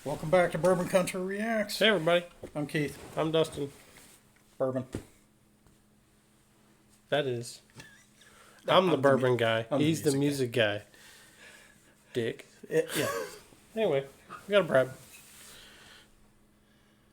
Welcome back to Bourbon Country Reacts. Hey everybody, I'm Keith. I'm Dustin. Bourbon. That is. I'm the bourbon guy. I'm He's the music guy. Dick. Yeah. Anyway, we got a bribe.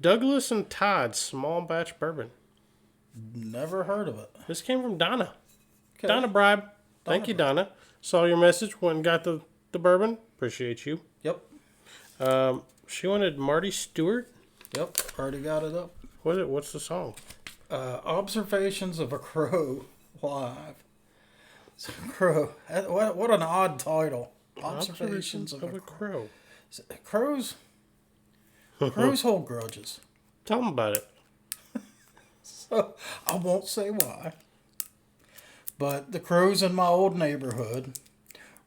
Douglass and Todd small batch bourbon. Never heard of it. This came from Donna. Okay. Donna bribe. Thank you, Donna. Saw your message, went and got the bourbon. Appreciate you. Yep. She wanted Marty Stuart. Yep. Already got it up. What's the song? Observations of a Crow Live. It's a crow. What an odd title. Observations of a Crow. Crows hold grudges. Tell them about it. So, I won't say why. But the crows in my old neighborhood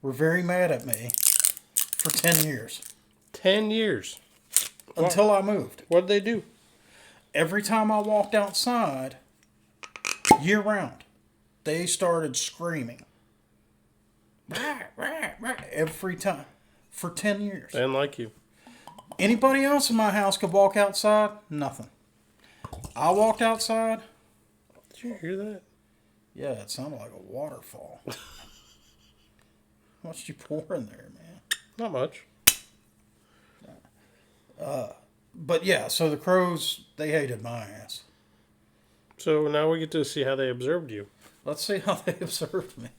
were very mad at me for 10 years. 10 years. Until I moved. What'd they do? Every time I walked outside, year round, they started screaming. Every time. For 10 years. They didn't like you. Anybody else in my house could walk outside? Nothing. I walked outside. Did you hear that? Yeah, it sounded like a waterfall. How much you pour in there, man? Not much. But yeah, so the crows, they hated my ass. So now we get to see how they observed you. Let's see how they observed me.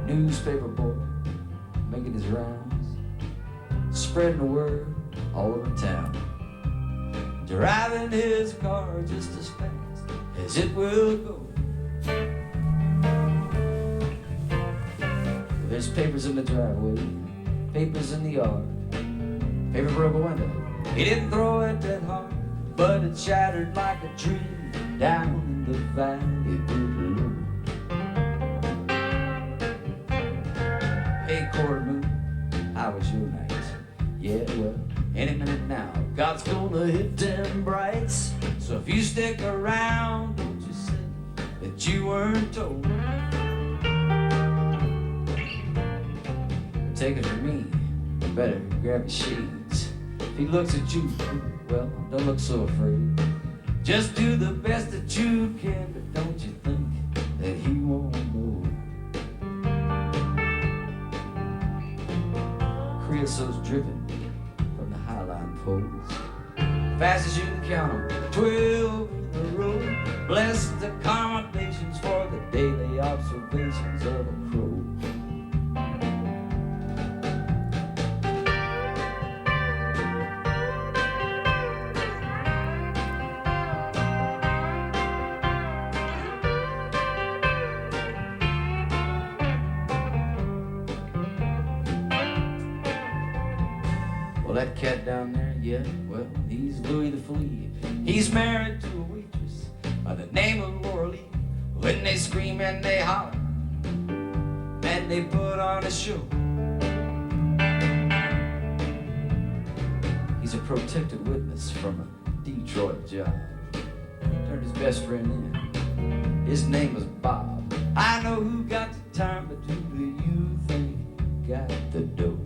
Newspaper boy making his rounds, spreading the word all over town, driving his car just as fast as it will go. There's papers in the driveway, papers in the yard, paper broke a window. He didn't throw it that hard, but it shattered like a tree down in the valley below. Hey, quarter moon, how was your night? Yeah, well, any minute now, God's gonna hit them brights. So if you stick around, don't you say that you weren't told. Take it from me, you better grab your shades. If he looks at you, well, don't look so afraid. Just do the best that you can, but don't you think that he won't know. Creosote's dripping from the highline poles, fast as you can count them, 12 in the row. Bless the accommodations for the daily observations of a crow. Well, that cat down there, yeah, well, he's Louis the Flea. He's married to a waitress by the name of Laura Lee. When they scream and they holler, and they put on a show. He's a protected witness from a Detroit job. Turned his best friend in. His name was Bob. I know who got the time, but who do you think got the dough?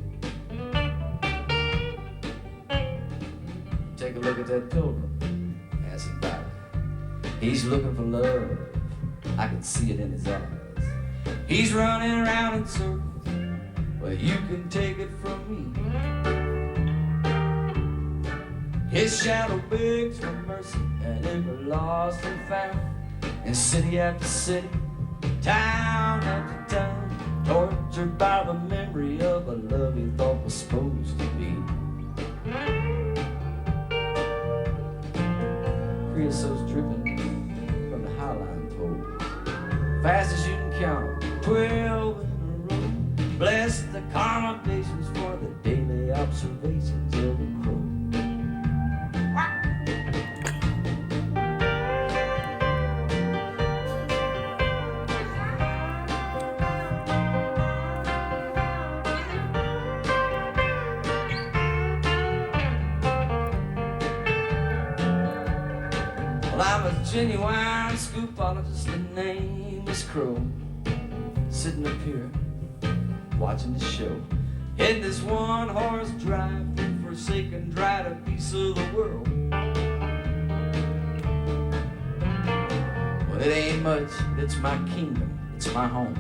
Take a look at that pilgrim, ask him about it. He's looking for love, I can see it in his eyes. He's running around in circles, well, you can take it from me. His shadow begs for mercy, and ever lost and found, in city after city, town after town, tortured by the memory of a love he thought was supposed to be. Creosote's dripping from the highline pole, fast as you can count them, 12 in a row. Bless the accommodations for the daily observations of a crow. Well, I'm a genuine scoopologist. The name is Crow. Sitting up here, watching the show. In this one-horse drive, forsaken, dried a piece of the world. Well, it ain't much, but it's my kingdom, it's my home.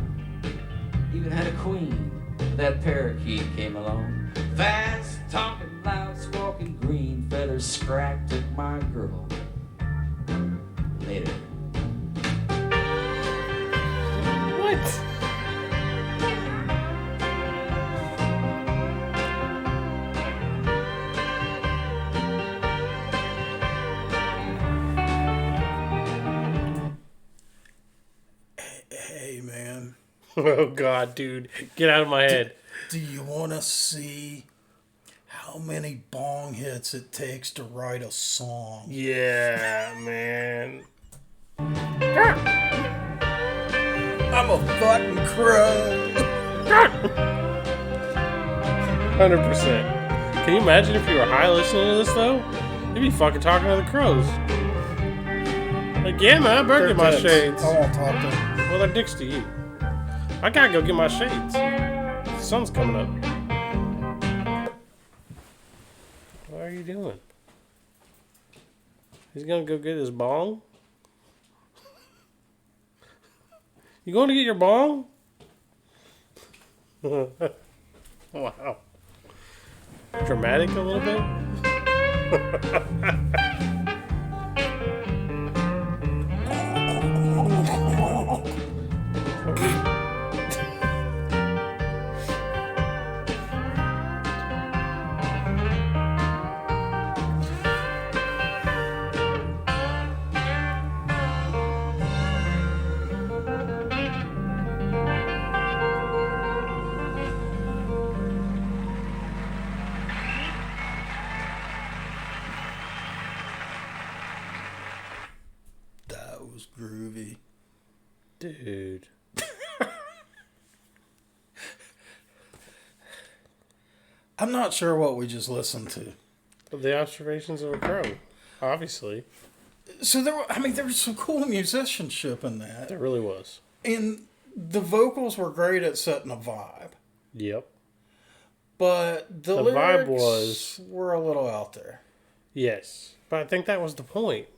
Even had a queen, but that parakeet came along. Fast talking, loud squawking, green feathers scrapped at my girl. Later. What? Hey, man. Oh, God, dude. Get out of my head. Do you want to see how many bong hits it takes to write a song? Yeah, man. I'm a fucking crow. 100%. Can you imagine if you were high listening to this, though? You'd be fucking talking to the crows. Like, yeah, man, I better get my shades. I won't talk to them. Well, they're dicks to you. I gotta go get my shades. The sun's coming up. What are you doing? He's gonna go get his bong? You going to get your bong? Wow. Dramatic a little bit? That was groovy. Dude. I'm not sure what we just listened to. The observations of a crow, obviously. So there was some cool musicianship in that. There really was. And the vocals were great at setting a vibe. Yep. But the vibe lyrics were a little out there. Yes. But I think that was the point.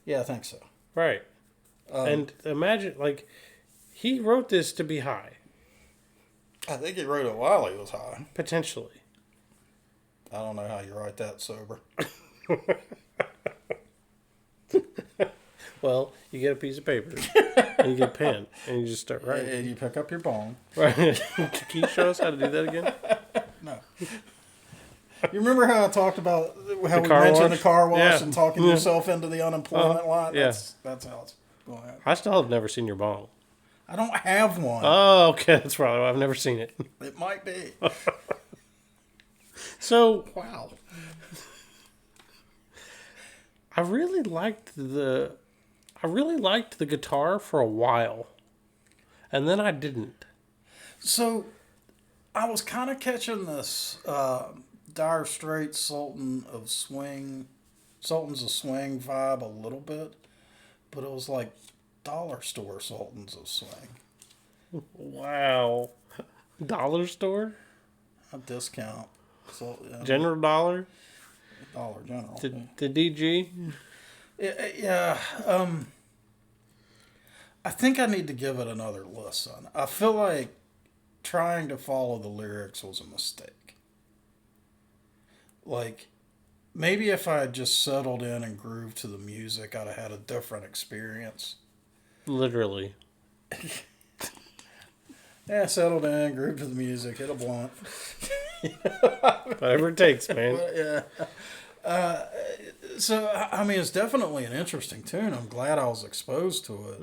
Yeah, I think so. Right. And imagine, like, he wrote this to be high. I think he wrote it while he was high. Potentially. I don't know how you write that sober. Well, you get a piece of paper, and you get a pen, and you just start writing. And you pick up your bong. Right. Can you show us how to do that again? No. You remember how I talked about how we car mentioned wash? the car wash Yeah. and talking yourself into the unemployment line? Yeah. That's how it's going. I still have never seen your bong. I don't have one. Oh, okay. That's probably why I've never seen it. It might be. So, Wow. I really liked the guitar for a while, and then I didn't. So, I was kind of catching this Dire Straits Sultans of Swing vibe a little bit, but it was like dollar store Sultans of Swing. Wow. Dollar store? A discount. So, General Dollar? Dollar General. The DG? Yeah. I think I need to give it another listen. I feel like trying to follow the lyrics was a mistake. Like, maybe if I had just settled in and grooved to the music, I'd have had a different experience. Literally. Yeah, settled in, grooved to the music, hit a blunt. Whatever it takes, man. But, yeah. So, I mean, it's definitely an interesting tune. I'm glad I was exposed to it.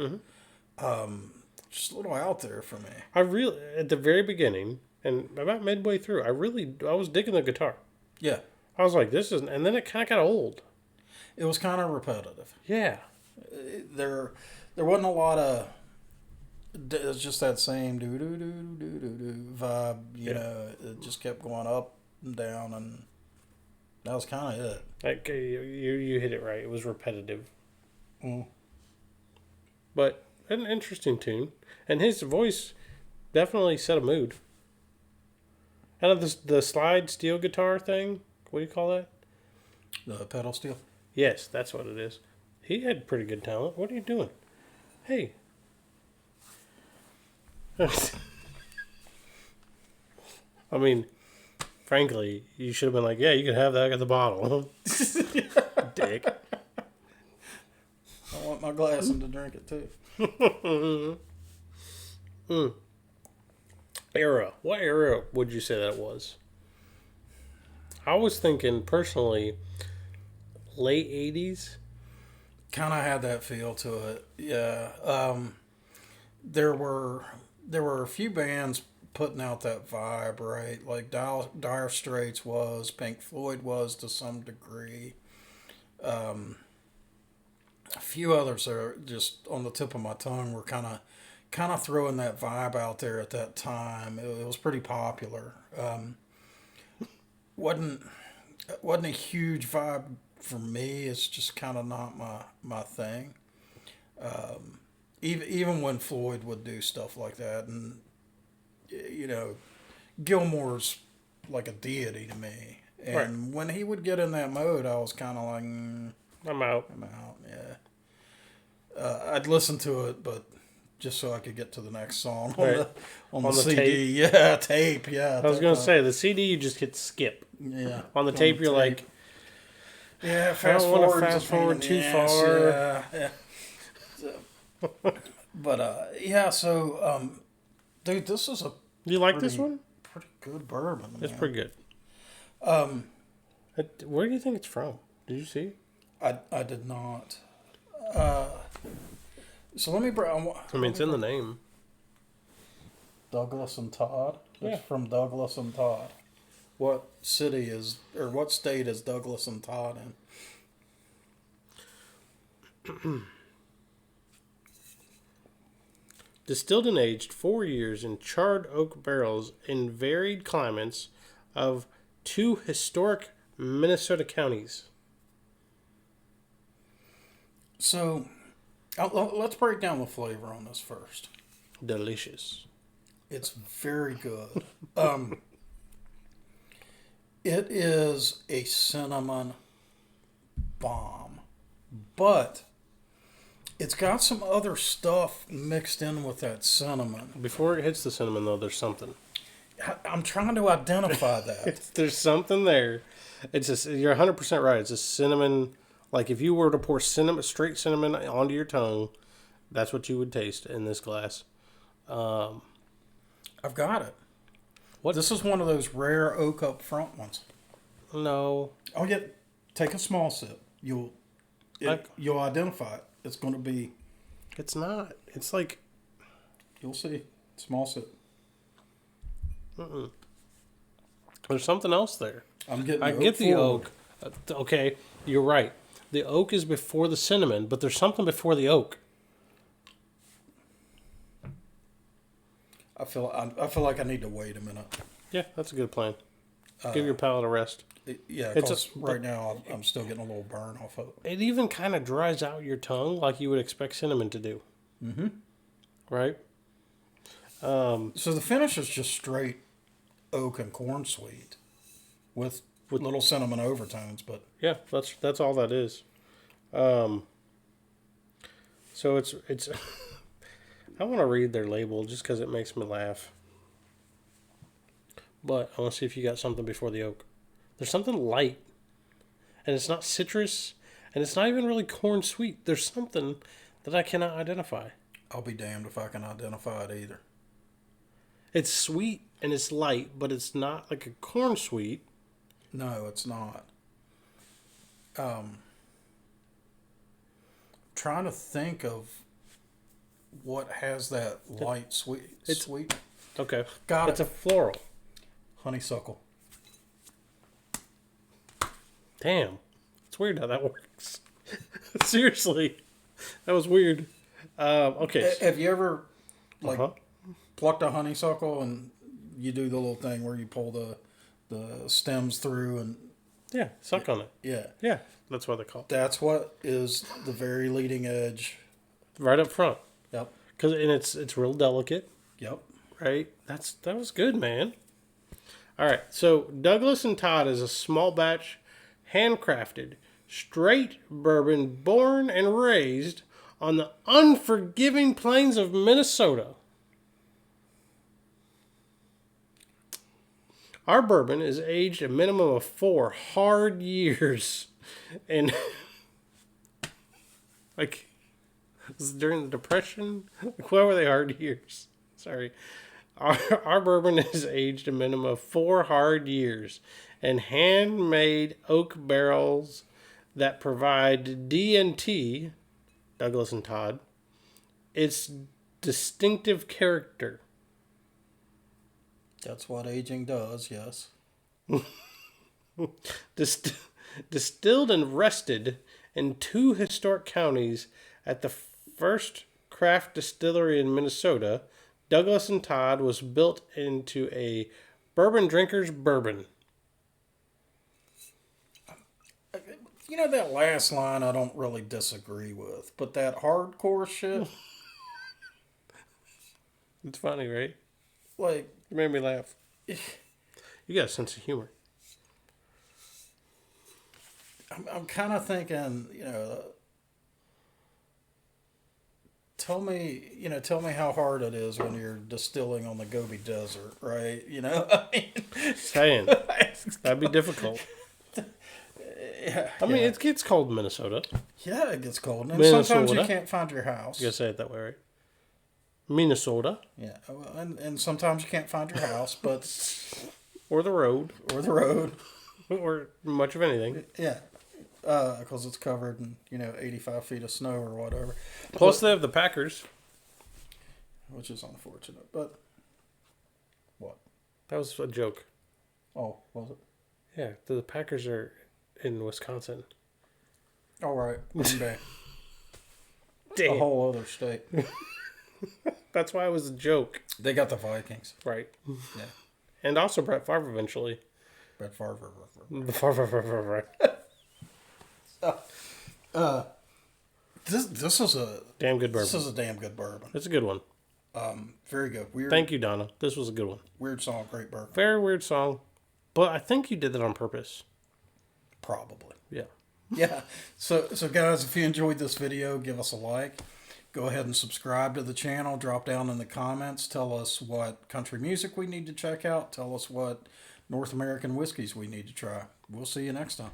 Mm-hmm. Just a little out there for me. I really, at the very beginning, and about midway through, I was digging the guitar. Yeah. I was like, this is, and then it kind of got old. It was kind of repetitive. Yeah. There wasn't a lot of. It's just that same do do do do do do vibe. You know, it just kept going up and down, and that was kind of it. Like, you hit it right. It was repetitive. Mm. But an interesting tune. And his voice definitely set a mood. Kind of the slide steel guitar thing. What do you call that? The pedal steel. Yes, that's what it is. He had pretty good talent. What are you doing? Hey. I mean, frankly, you should have been like, yeah, you can have that at the bottle. Dick. I want my glass and to drink it too. Era. What era would you say that was? I was thinking, personally, late 80s. Kind of had that feel to it. Yeah. There were a few bands putting out that vibe, right? Like Dire Straits was, Pink Floyd was to some degree. A few others are just on the tip of my tongue were kind of throwing that vibe out there at that time. It was pretty popular. Wasn't a huge vibe for me. It's just kind of not my thing. Even when Floyd would do stuff like that, and you know, Gilmore's like a deity to me. And Right. when he would get in that mode, I was kind of like, I'm out. yeah. I'd listen to it, but just so I could get to the next song Right. on the On the CD. tape? Yeah, tape. Yeah. I was going to say, the CD, you just hit skip. Yeah. On the tape, you're like, yeah, I don't want to is a fast pain in forward the too ass, far. Yeah. But yeah, so dude, this is a Do you like this one? pretty good bourbon. It's man. pretty good. Where do you think it's from? Did you see? I did not. So let me. I mean, it's in the name. Douglass and Todd. Yeah. It's from Douglass and Todd. What city is or what state is Douglass and Todd in? Distilled and aged 4 years in charred oak barrels in varied climates of 2 historic Minnesota counties. So, let's break down the flavor on this first. Delicious. It's very good. It is a cinnamon bomb, but it's got some other stuff mixed in with that cinnamon. Before it hits the cinnamon, though, there's something. I'm trying to identify that. There's something there. It's just, you're 100% right. It's a cinnamon. Like if you were to pour straight cinnamon onto your tongue, that's what you would taste in this glass. I've got it. What? This is one of those rare oak up front ones. No. I'll take a small sip. You'll identify it. It's going to be. It's not. It's like. You'll see. Small sip. There's something else there. I'm getting. I get the oak. Okay, you're right. The oak is before the cinnamon, but there's something before the oak. I feel like I need to wait a minute. Yeah, that's a good plan. Give your palate a rest. Yeah, It's because right now I'm still getting a little burn off of it. It even kind of dries out your tongue like you would expect cinnamon to do. Mm-hmm. Right? So the finish is just straight oak and corn sweet with little cinnamon overtones, but Yeah, that's all that is. So it's I want to read their label just because it makes me laugh. But I want to see if you got something before the oak. There's something light, and it's not citrus, and it's not even really corn sweet. There's something that I cannot identify. I'll be damned if I can identify it either. It's sweet and it's light, but it's not like a corn sweet. No, it's not. Trying to think of what has that light sweet. Okay, Got it's it. a floral. Honeysuckle. Damn, it's weird how that works. Seriously, that was weird. Okay. Have you ever Uh-huh. plucked a honeysuckle and you do the little thing where you pull the stems through and Yeah, suck on it. Yeah. Yeah, that's what they call it. That's what is the very leading edge. Right up front. Yep. And it's real delicate, Yep. right? That was good, man. All right, so Douglass and Todd is a small batch, handcrafted, straight bourbon born and raised on the unforgiving plains of Minnesota. Our bourbon is aged a minimum of 4 hard years. And, like, this is during the Depression? Like, what were they hard years? Sorry. Our bourbon is aged a minimum of 4 hard years in handmade oak barrels that provide D&T, Douglas and Todd, its distinctive character. That's what aging does, yes. Distilled and rested in 2 historic counties at the first craft distillery in Minnesota, Douglas and Todd was built into a bourbon drinker's bourbon. You know, that last line I don't really disagree with, but that hardcore shit, It's funny, right? like, It made me laugh. You got a sense of humor. I'm kind of thinking, you know, tell me how hard it is when you're distilling on the Gobi Desert, right? You know, I mean, Saying. That'd be difficult. yeah, I mean, it gets cold in Minnesota. yeah, it gets cold, and Minnesota. sometimes you can't find your house. You gotta say it that way, right? Minnesota. Yeah, well, and sometimes you can't find your house, but Or the road. Or much of anything. Yeah, because it's covered in 85 feet of snow or whatever. Plus, they have the Packers. Which is unfortunate, but what? That was a joke. Oh, was it? Yeah, the Packers are in Wisconsin. All right, Green Bay, a Damn. whole other state. That's why it was a joke. They got the Vikings. Right. Yeah, And also Brett Favre eventually. Brett Favre. Right. This is a Damn good bourbon. This is a damn good bourbon. It's a good one. Very good. Weird. Thank you, Donna. This was a good one. Weird song, great bourbon. Very weird song. But I think you did that on purpose. Probably. Yeah. Yeah. So guys, if you enjoyed this video, give us a like. Go ahead and subscribe to the channel. Drop down in the comments. Tell us what country music we need to check out. Tell us what North American whiskeys we need to try. We'll see you next time.